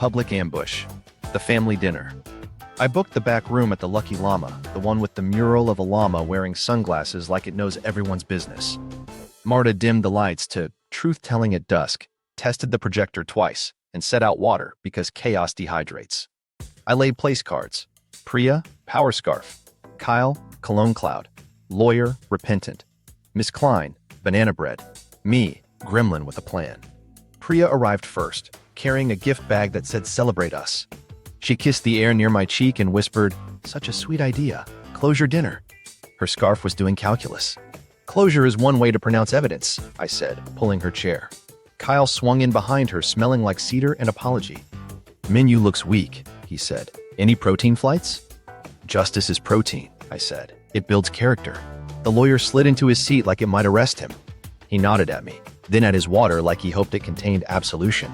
Public ambush. The family dinner. I booked the back room at the Lucky Llama, the one with the mural of a llama wearing sunglasses like it knows everyone's business. Marta dimmed the lights to truth-telling at dusk, tested the projector twice, and set out water because chaos dehydrates. I laid place cards. Priya, power scarf. Kyle, cologne cloud. Lawyer, repentant. Miss Klein, banana bread. Me, gremlin with a plan. Priya arrived first, carrying a gift bag that said celebrate us. She kissed the air near my cheek and whispered, such a sweet idea. Close your dinner. Her scarf was doing calculus. Closure is one way to pronounce evidence, I said, pulling her chair. Kyle swung in behind her, smelling like cedar and apology. Menu looks weak, he said. Any protein flights? Justice is protein, I said. It builds character. The lawyer slid into his seat like it might arrest him. He nodded at me, then at his water like he hoped it contained absolution.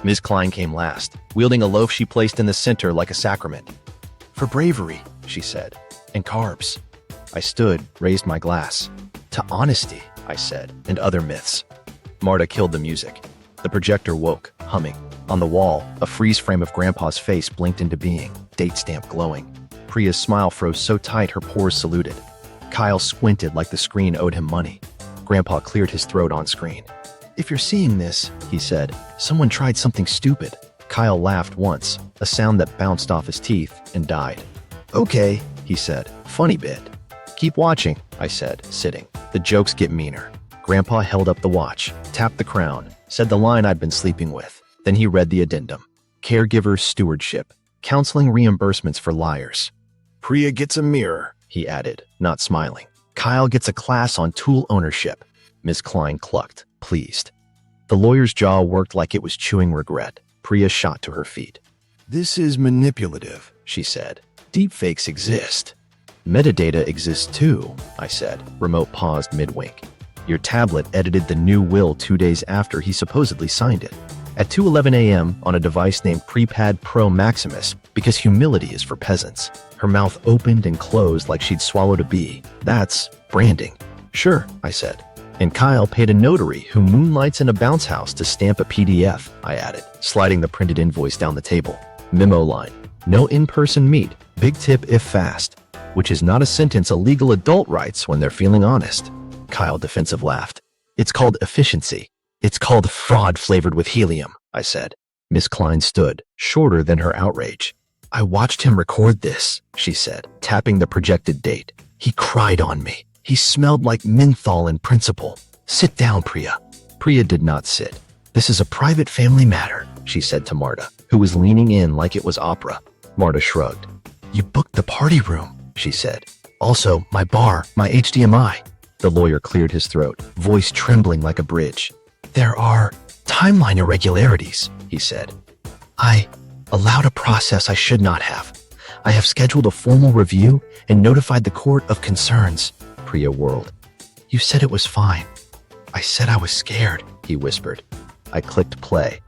Ms. Klein came last, wielding a loaf she placed in the center like a sacrament. For bravery, she said, and carbs. I stood, raised my glass. To honesty, I said, and other myths. Marta killed the music. The projector woke, humming. On the wall, a freeze frame of Grandpa's face blinked into being, date stamp glowing. Priya's smile froze so tight her pores saluted. Kyle squinted like the screen owed him money. Grandpa cleared his throat on screen. If you're seeing this, he said, someone tried something stupid. Kyle laughed once, a sound that bounced off his teeth and died. Okay, he said, funny bit. Keep watching, I said, sitting. The jokes get meaner. Grandpa held up the watch, tapped the crown, said the line I'd been sleeping with. Then he read the addendum. Caregiver stewardship. Counseling reimbursements for liars. Priya gets a mirror, he added, not smiling. Kyle gets a class on tool ownership. Ms. Klein clucked, pleased. The lawyer's jaw worked like it was chewing regret. Priya shot to her feet. This is manipulative, she said. Deepfakes exist. Metadata exists too, I said. Remote paused mid-wink. Your tablet edited the new will 2 days after he supposedly signed it. At 2:11 a.m. on a device named Prepad Pro Maximus, because humility is for peasants. Her mouth opened and closed like she'd swallowed a bee. That's branding. Sure, I said. And Kyle paid a notary who moonlights in a bounce house to stamp a PDF, I added, sliding the printed invoice down the table. Memo line. No in-person meet. Big tip if fast. Which is not a sentence a legal adult writes when they're feeling honest. Kyle defensive laughed. It's called efficiency. It's called fraud flavored with helium, I said. Miss Klein stood, shorter than her outrage. I watched him record this, she said, tapping the projected date. He cried on me. He smelled like menthol in principle. Sit down, Priya. Priya did not sit. This is a private family matter, she said to Marta, who was leaning in like it was opera. Marta shrugged. You booked the party room, she said. Also, my bar, my HDMI. The lawyer cleared his throat, voice trembling like a bridge. There are timeline irregularities, he said. I allowed a process I should not have. I have scheduled a formal review and notified the court of concerns. Priya whirled. You said it was fine. I said I was scared, he whispered. I clicked play.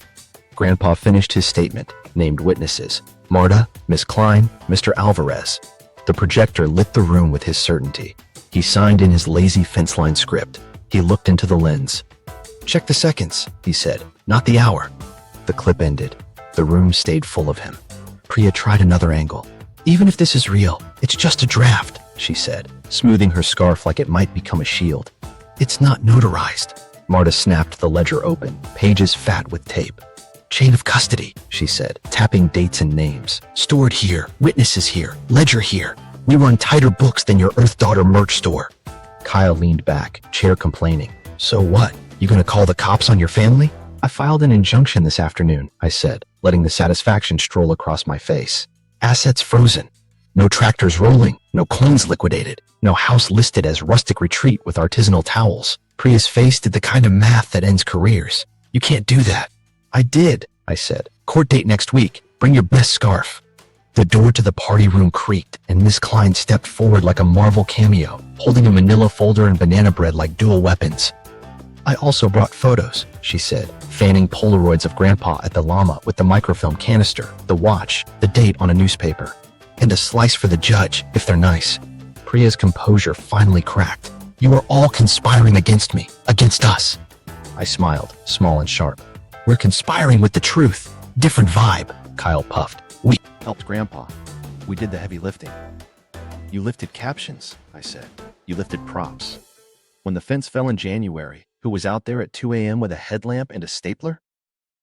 Grandpa finished his statement, named witnesses. Marta, Miss Klein, Mr. Alvarez. The projector lit the room with his certainty. He signed in his lazy fence line script. He looked into the lens. Check the seconds, he said, not the hour. The clip ended. The room stayed full of him. Priya tried another angle. Even if this is real, it's just a draft, she said, smoothing her scarf like it might become a shield. It's not notarized. Marta snapped the ledger open, pages fat with tape. Chain of custody, she said, tapping dates and names. Stored here, witnesses here, ledger here. We run tighter books than your Earth Daughter merch store. Kyle leaned back, chair complaining. So what? You gonna call the cops on your family? I filed an injunction this afternoon, I said, letting the satisfaction stroll across my face. Assets frozen. No tractors rolling, no coins liquidated, no house listed as rustic retreat with artisanal towels. Priya's face did the kind of math that ends careers. You can't do that. I did, I said. Court date next week. Bring your best scarf. The door to the party room creaked, and Miss Klein stepped forward like a Marvel cameo, holding a manila folder and banana bread like dual weapons. I also brought photos, she said, fanning Polaroids of Grandpa at the Llama with the microfilm canister, the watch, the date on a newspaper, and a slice for the judge, if they're nice. Priya's composure finally cracked. You are all conspiring against me, against us. I smiled, small and sharp. We're conspiring with the truth. Different vibe. Kyle puffed. We Helped Grandpa. We did the heavy lifting. You lifted captions, I said. You lifted props. When the fence fell in January, who was out there at 2 a.m. with a headlamp and a stapler?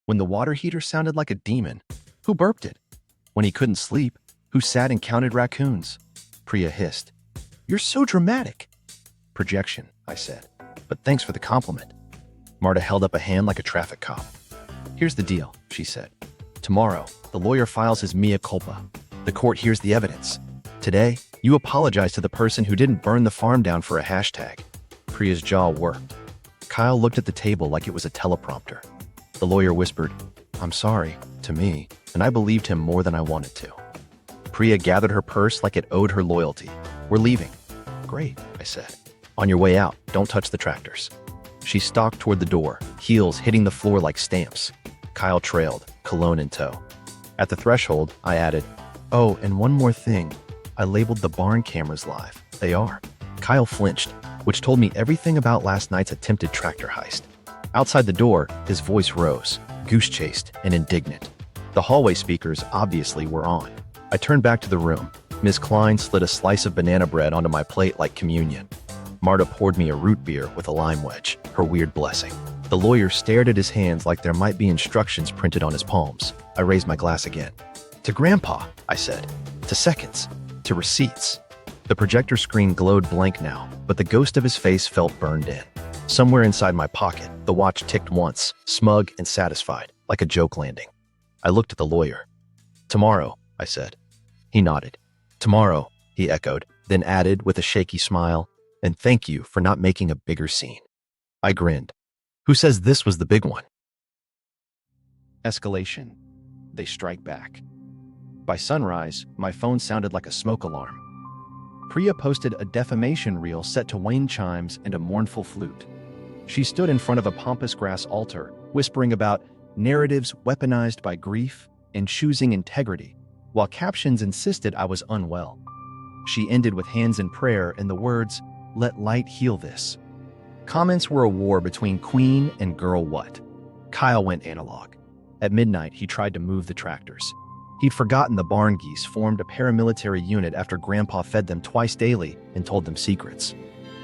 When the water heater sounded like a demon, who burped it? When he couldn't sleep, who sat and counted raccoons? Priya hissed. You're so dramatic. Projection, I said. But thanks for the compliment. Marta held up a hand like a traffic cop. Here's the deal, she said. Tomorrow, the lawyer files his mea culpa. The court hears the evidence. Today, you apologize to the person who didn't burn the farm down for a hashtag. Priya's jaw worked. Kyle looked at the table like it was a teleprompter. The lawyer whispered, I'm sorry, to me, and I believed him more than I wanted to. Priya gathered her purse like it owed her loyalty. We're leaving. Great, I said. On your way out, don't touch the tractors. She stalked toward the door, heels hitting the floor like stamps. Kyle trailed, cologne in tow. At the threshold, I added, oh, and one more thing. I labeled the barn cameras live. They are. Kyle flinched, which told me everything about last night's attempted tractor heist. Outside the door, his voice rose, goose-chased and indignant. The hallway speakers obviously were on. I turned back to the room. Ms. Klein slid a slice of banana bread onto my plate like communion. Marta poured me a root beer with a lime wedge, her weird blessing. The lawyer stared at his hands like there might be instructions printed on his palms. I raised my glass again. To Grandpa, I said. To seconds. To receipts. The projector screen glowed blank now, but the ghost of his face felt burned in. Somewhere inside my pocket, the watch ticked once, smug and satisfied, like a joke landing. I looked at the lawyer. Tomorrow, I said. He nodded. Tomorrow, he echoed, then added with a shaky smile, and thank you for not making a bigger scene. I grinned. Who says this was the big one? Escalation. They strike back. By sunrise, my phone sounded like a smoke alarm. Priya posted a defamation reel set to wind chimes and a mournful flute. She stood in front of a pompous grass altar, whispering about narratives weaponized by grief and choosing integrity, while captions insisted I was unwell. She ended with hands in prayer and the words, "Let light heal this." Comments were a war between Queen and Girl What. Kyle went analog. At midnight, he tried to move the tractors. He'd forgotten the barn geese formed a paramilitary unit after Grandpa fed them twice daily and told them secrets.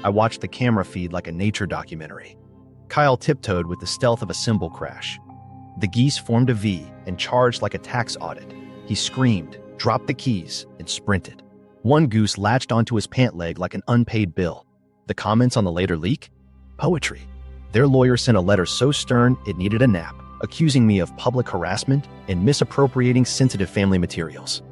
I watched the camera feed like a nature documentary. Kyle tiptoed with the stealth of a cymbal crash. The geese formed a V and charged like a tax audit. He screamed, dropped the keys, and sprinted. One goose latched onto his pant leg like an unpaid bill. The comments on the later leak? Poetry. Their lawyer sent a letter so stern it needed a nap, accusing me of public harassment and misappropriating sensitive family materials.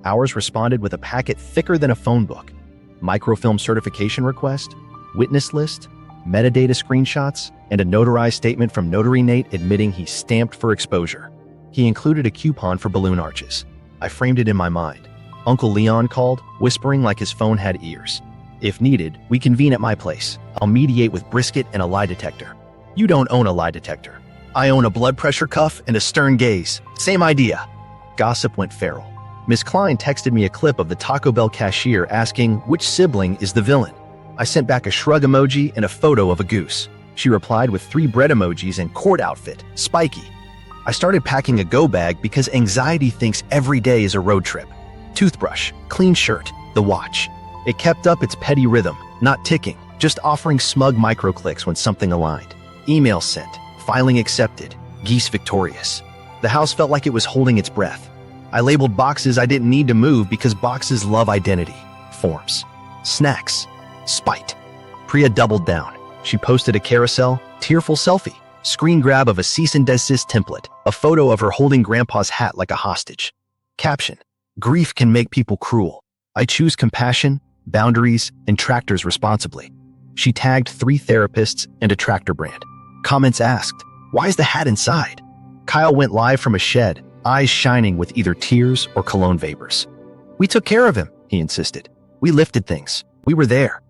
Ours responded with a packet thicker than a phone book. Microfilm certification request, witness list, metadata screenshots, and a notarized statement from Notary Nate admitting he stamped for exposure. He included a coupon for balloon arches. I framed it in my mind. Uncle Leon called, whispering like his phone had ears. If needed, we convene at my place. I'll mediate with brisket and a lie detector. You don't own a lie detector. I own a blood pressure cuff and a stern gaze. Same idea. Gossip went feral. Miss Klein texted me a clip of the Taco Bell cashier asking which sibling is the villain. I sent back a shrug emoji and a photo of a goose. She replied with 3 bread emojis and court outfit, spiky. I started packing a go bag because anxiety thinks every day is a road trip. Toothbrush, clean shirt, the watch. It kept up its petty rhythm, not ticking, just offering smug microclicks when something aligned. Email sent, filing accepted, geese victorious. The house felt like it was holding its breath. I labeled boxes I didn't need to move because boxes love identity. Forms. Snacks. Spite. Priya doubled down. She posted a carousel, tearful selfie, screen grab of a cease and desist template, a photo of her holding Grandpa's hat like a hostage. Caption. Grief can make people cruel. I choose compassion, boundaries, and tractors responsibly. She tagged 3 therapists and a tractor brand. Comments asked, why is the hat inside? Kyle went live from a shed, eyes shining with either tears or cologne vapors. We took care of him, he insisted. We lifted things. We were there.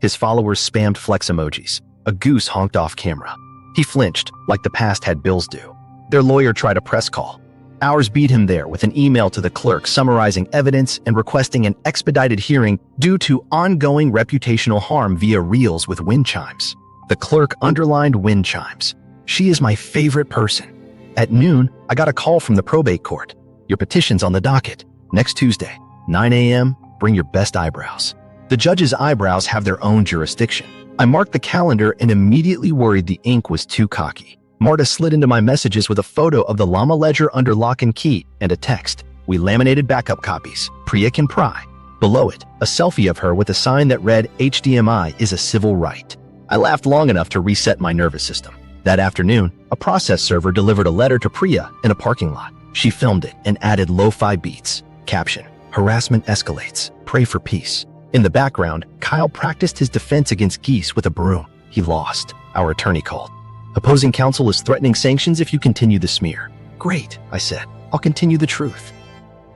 His followers spammed flex emojis. A goose honked off camera. He flinched, like the past had bills due. Their lawyer tried a press call. Ours beat him there with an email to the clerk summarizing evidence and requesting an expedited hearing due to ongoing reputational harm via reels with wind chimes. The clerk underlined wind chimes. She is my favorite person. At noon, I got a call from the probate court. Your petition's on the docket. Next Tuesday, 9 a.m., bring your best eyebrows. The judge's eyebrows have their own jurisdiction. I marked the calendar and immediately worried the ink was too cocky. Marta slid into my messages with a photo of the Llama ledger under lock and key and a text. We laminated backup copies. Priya can pry. Below it, a selfie of her with a sign that read, HDMI is a civil right. I laughed long enough to reset my nervous system. That afternoon, a process server delivered a letter to Priya in a parking lot. She filmed it and added lo-fi beats. Caption, harassment escalates. Pray for peace. In the background, Kyle practiced his defense against Geese with a broom. He lost. Our attorney called. Opposing counsel is threatening sanctions if you continue the smear. Great, I said. I'll continue the truth.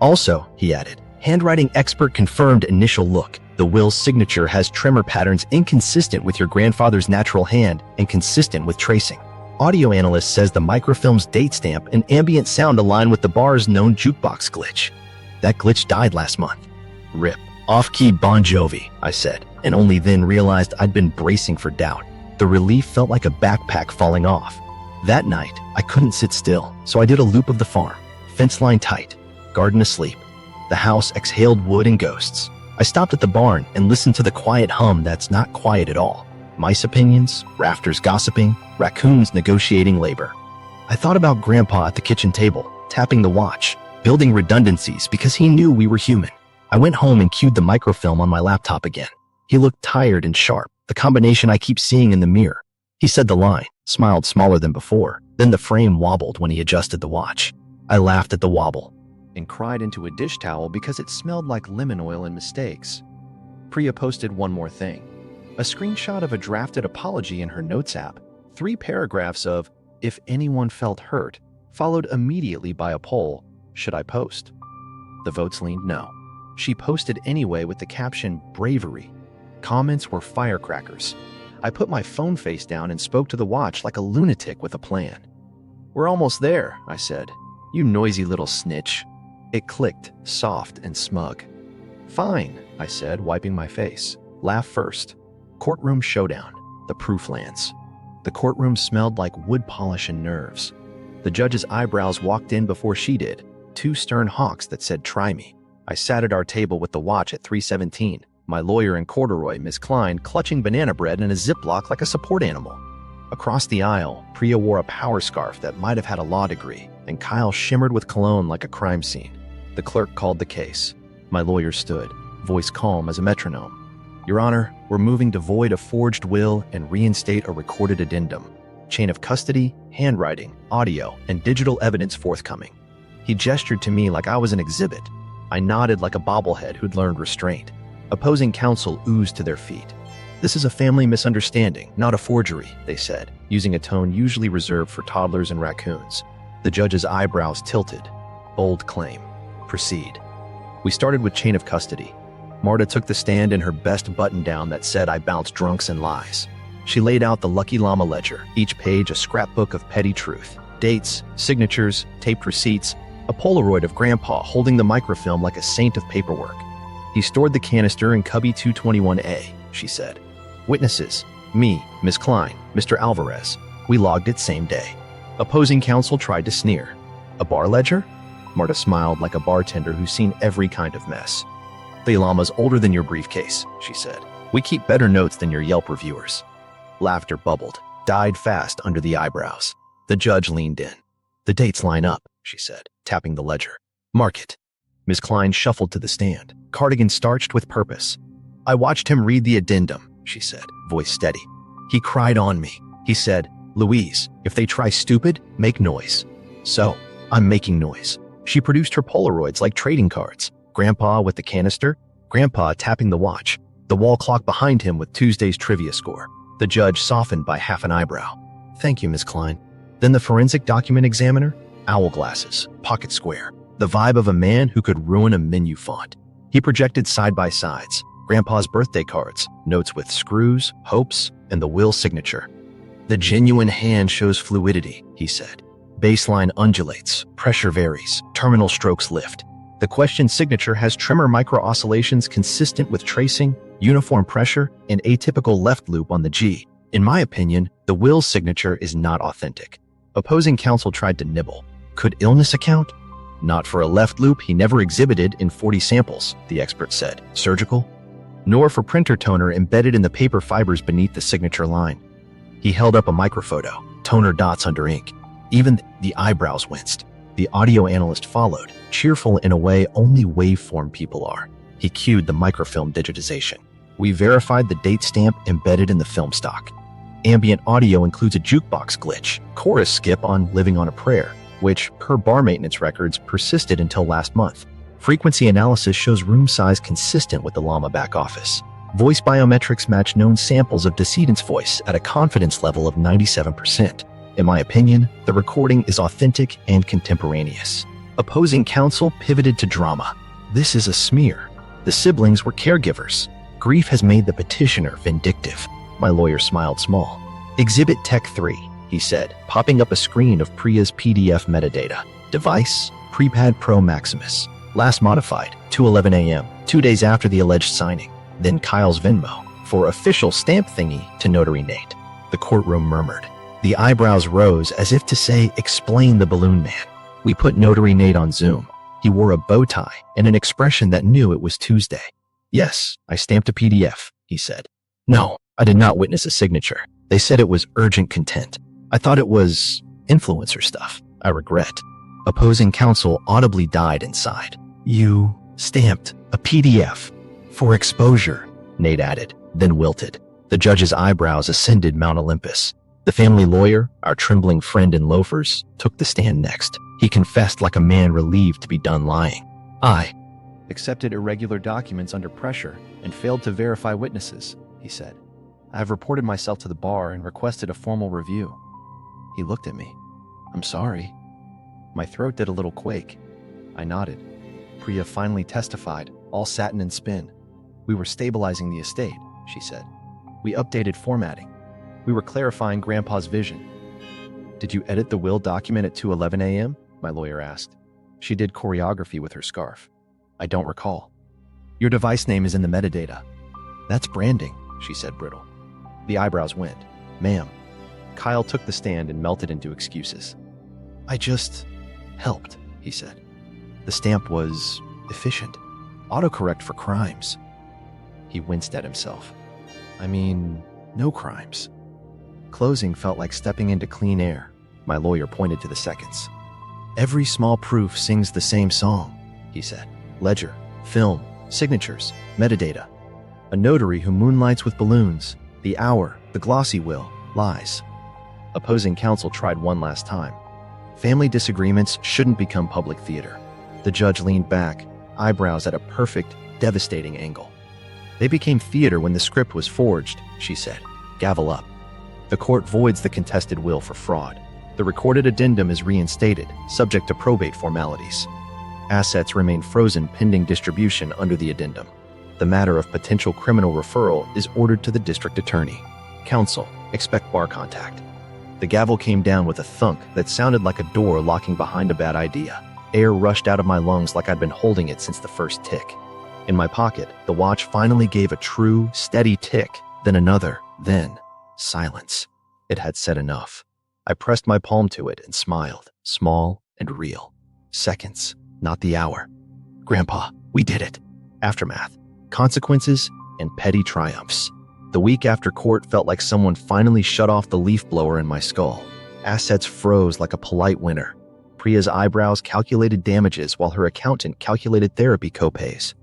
Also, he added, handwriting expert confirmed initial look. The will's signature has tremor patterns inconsistent with your grandfather's natural hand and consistent with tracing. Audio analyst says the microfilm's date stamp and ambient sound align with the bar's known jukebox glitch. That glitch died last month. RIP. Off-key Bon Jovi, I said, and only then realized I'd been bracing for doubt. The relief felt like a backpack falling off. That night, I couldn't sit still, so I did a loop of the farm. Fence line tight, garden asleep. The house exhaled wood and ghosts. I stopped at the barn and listened to the quiet hum that's not quiet at all. Mice opinions, rafters gossiping, raccoons negotiating labor. I thought about Grandpa at the kitchen table, tapping the watch, building redundancies because he knew we were human. I went home and cued the microfilm on my laptop again. He looked tired and sharp, the combination I keep seeing in the mirror. He said the line, smiled smaller than before. Then the frame wobbled when he adjusted the watch. I laughed at the wobble and cried into a dish towel because it smelled like lemon oil and mistakes. Priya posted one more thing. A screenshot of a drafted apology in her notes app. 3 paragraphs of, if anyone felt hurt, followed immediately by a poll, should I post? The votes leaned no. She posted anyway with the caption, bravery. Comments were firecrackers. I put my phone face down and spoke to the watch like a lunatic with a plan. We're almost there, I said. You noisy little snitch. It clicked, soft and smug. Fine, I said, wiping my face. Laugh first. Courtroom showdown. The proof lands. The courtroom smelled like wood polish and nerves. The judge's eyebrows walked in before she did. 2 stern hawks that said, try me. I sat at our table with the watch at 3:17. My lawyer in corduroy, Miss Klein, clutching banana bread in a Ziploc like a support animal. Across the aisle, Priya wore a power scarf that might have had a law degree, and Kyle shimmered with cologne like a crime scene. The clerk called the case. My lawyer stood, voice calm as a metronome. Your Honor, we're moving to void a forged will and reinstate a recorded addendum. Chain of custody, handwriting, audio, and digital evidence forthcoming. He gestured to me like I was an exhibit. I nodded like a bobblehead who'd learned restraint. Opposing counsel oozed to their feet. This is a family misunderstanding, not a forgery, they said, using a tone usually reserved for toddlers and raccoons. The judge's eyebrows tilted. Bold claim. Proceed. We started with chain of custody. Marta took the stand in her best button-down that said I bounced drunks and lies. She laid out the Lucky Llama ledger, each page a scrapbook of petty truth. Dates, signatures, taped receipts, a Polaroid of Grandpa holding the microfilm like a saint of paperwork. He stored the canister in cubby 221A, she said. Witnesses, me, Miss Klein, Mr. Alvarez. We logged it same day. Opposing counsel tried to sneer. A bar ledger? Marta smiled like a bartender who's seen every kind of mess. The Llama's older than your briefcase, she said. We keep better notes than your Yelp reviewers. Laughter bubbled, died fast under the eyebrows. The judge leaned in. The dates line up, she said, tapping the ledger. Mark it. Miss Klein shuffled to the stand, cardigan starched with purpose. I watched him read the addendum, she said, voice steady. He cried on me. He said, Louise, if they try stupid, make noise. So, I'm making noise. She produced her Polaroids like trading cards. Grandpa with the canister, Grandpa tapping the watch, the wall clock behind him with Tuesday's trivia score. The judge softened by half an eyebrow. Thank you, Miss Klein. Then the forensic document examiner, owl glasses, pocket square, the vibe of a man who could ruin a menu font. He projected side-by-sides, Grandpa's birthday cards, notes with screws, hopes, and the will signature. The genuine hand shows fluidity, he said. Baseline undulates, pressure varies, terminal strokes lift. The question signature has tremor micro-oscillations consistent with tracing, uniform pressure, and atypical left loop on the G. In my opinion, the will signature is not authentic. Opposing counsel tried to nibble. Could illness account? Not for a left loop he never exhibited in 40 samples, the expert said. Surgical? Nor for printer toner embedded in the paper fibers beneath the signature line. He held up a microphoto, toner dots under ink. Even the eyebrows winced. The audio analyst followed, cheerful in a way only waveform people are. He cued the microfilm digitization. We verified the date stamp embedded in the film stock. Ambient audio includes a jukebox glitch, chorus skip on Living on a Prayer, which, per bar maintenance records, persisted until last month. Frequency analysis shows room size consistent with the Llama back office. Voice biometrics match known samples of decedent's voice at a confidence level of 97%. In my opinion, the recording is authentic and contemporaneous. Opposing counsel pivoted to drama. This is a smear. The siblings were caregivers. Grief has made the petitioner vindictive. My lawyer smiled small. Exhibit Tech 3, he said, popping up a screen of Priya's PDF metadata. Device, Prepad Pro Maximus. Last modified, 2:11 a.m., 2 days after the alleged signing. Then Kyle's Venmo, for official stamp thingy to Notary Nate. The courtroom murmured. The eyebrows rose as if to say, explain the balloon man. We put Notary Nate on Zoom. He wore a bow tie and an expression that knew it was Tuesday. Yes, I stamped a PDF, he said. No, I did not witness a signature. They said it was urgent content. I thought it was influencer stuff. I regret. Opposing counsel audibly died inside. You stamped a PDF for exposure, Nate added, then wilted. The judge's eyebrows ascended Mount Olympus. The family lawyer, our trembling friend in loafers, took the stand next. He confessed like a man relieved to be done lying. I accepted irregular documents under pressure and failed to verify witnesses, he said. I have reported myself to the bar and requested a formal review. He looked at me. I'm sorry. My throat did a little quake. I nodded. Priya finally testified, all satin and spin. We were stabilizing the estate, she said. We updated formatting. We were clarifying Grandpa's vision. Did you edit the will document at 2:11 a.m.? My lawyer asked. She did choreography with her scarf. I don't recall. Your device name is in the metadata. That's branding, she said brittle. The eyebrows went. Ma'am. Kyle took the stand and melted into excuses. I just helped, he said. The stamp was efficient. Autocorrect for crimes. He winced at himself. I mean, no crimes. Closing felt like stepping into clean air. My lawyer pointed to the seconds. Every small proof sings the same song, he said. Ledger, film, signatures, metadata. A notary who moonlights with balloons, the hour, the glossy will, lies. Opposing counsel tried one last time. Family disagreements shouldn't become public theater. The judge leaned back, eyebrows at a perfect, devastating angle. They became theater when the script was forged, she said. Gavel up. The court voids the contested will for fraud. The recorded addendum is reinstated, subject to probate formalities. Assets remain frozen pending distribution under the addendum. The matter of potential criminal referral is ordered to the district attorney. Counsel, expect bar contact. The gavel came down with a thunk that sounded like a door locking behind a bad idea. Air rushed out of my lungs like I'd been holding it since the first tick. In my pocket, the watch finally gave a true, steady tick, then another, then silence. It had said enough. I pressed my palm to it and smiled, small and real. Seconds, not the hour. Grandpa, we did it. Aftermath, consequences, and petty triumphs. The week after court felt like someone finally shut off the leaf blower in my skull. Assets froze like a polite winner. Priya's eyebrows calculated damages while her accountant calculated therapy copays.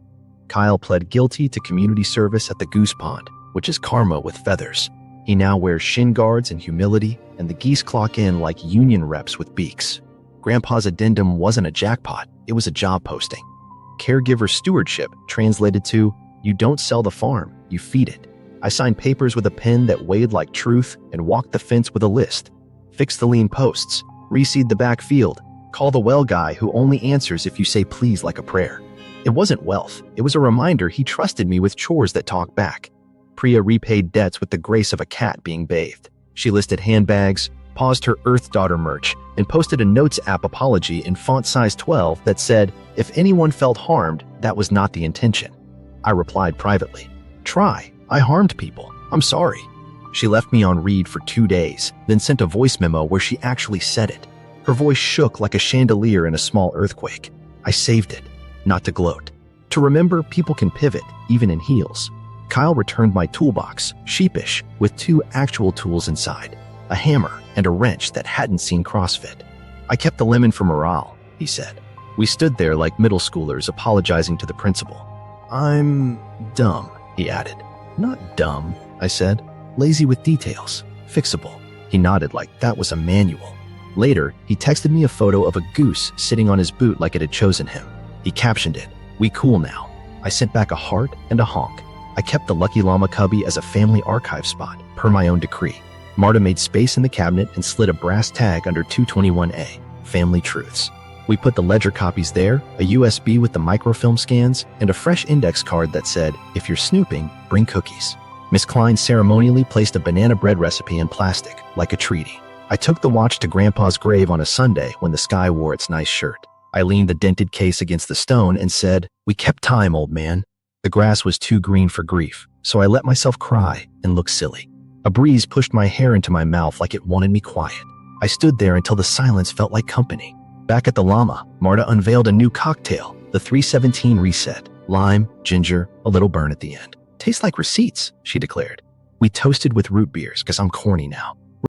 Kyle pled guilty to community service at the Goose Pond, which is karma with feathers. He now wears shin guards in humility, and the geese clock in like union reps with beaks. Grandpa's addendum wasn't a jackpot, it was a job posting. Caregiver stewardship translated to, you don't sell the farm, you feed it. I signed papers with a pen that weighed like truth and walked the fence with a list. Fix the lean posts, reseed the back field, call the well guy who only answers if you say please like a prayer. It wasn't wealth, it was a reminder he trusted me with chores that talk back. Priya repaid debts with the grace of a cat being bathed. She listed handbags, paused her Earth Daughter merch, and posted a Notes app apology in font size 12 that said, if anyone felt harmed, that was not the intention. I replied privately, try, I harmed people, I'm sorry. She left me on read for 2 days, then sent a voice memo where she actually said it. Her voice shook like a chandelier in a small earthquake. I saved it, not to gloat. To remember people can pivot, even in heels. Kyle returned my toolbox, sheepish, with 2 actual tools inside, a hammer and a wrench that hadn't seen CrossFit. I kept the lemon for morale, he said. We stood there like middle schoolers apologizing to the principal. I'm dumb, he added. Not dumb, I said. Lazy with details. Fixable. He nodded like that was a manual. Later, he texted me a photo of a goose sitting on his boot like it had chosen him. He captioned it, "We cool now." I sent back a heart and a honk. I kept the Lucky Llama cubby as a family archive spot, per my own decree. Marta made space in the cabinet and slid a brass tag under 221A, Family Truths. We put the ledger copies there, a USB with the microfilm scans, and a fresh index card that said, "If you're snooping, bring cookies." Miss Klein ceremonially placed a banana bread recipe in plastic, like a treaty. I took the watch to Grandpa's grave on a Sunday when the sky wore its nice shirt. I leaned the dented case against the stone and said, "We kept time, old man." The grass was too green for grief, so I let myself cry and look silly. A breeze pushed my hair into my mouth like it wanted me quiet. I stood there until the silence felt like company. Back at the Llama, Marta unveiled a new cocktail, the 317 Reset. Lime, ginger, a little burn at the end. "Tastes like receipts," she declared. We toasted with root beers because I'm corny now.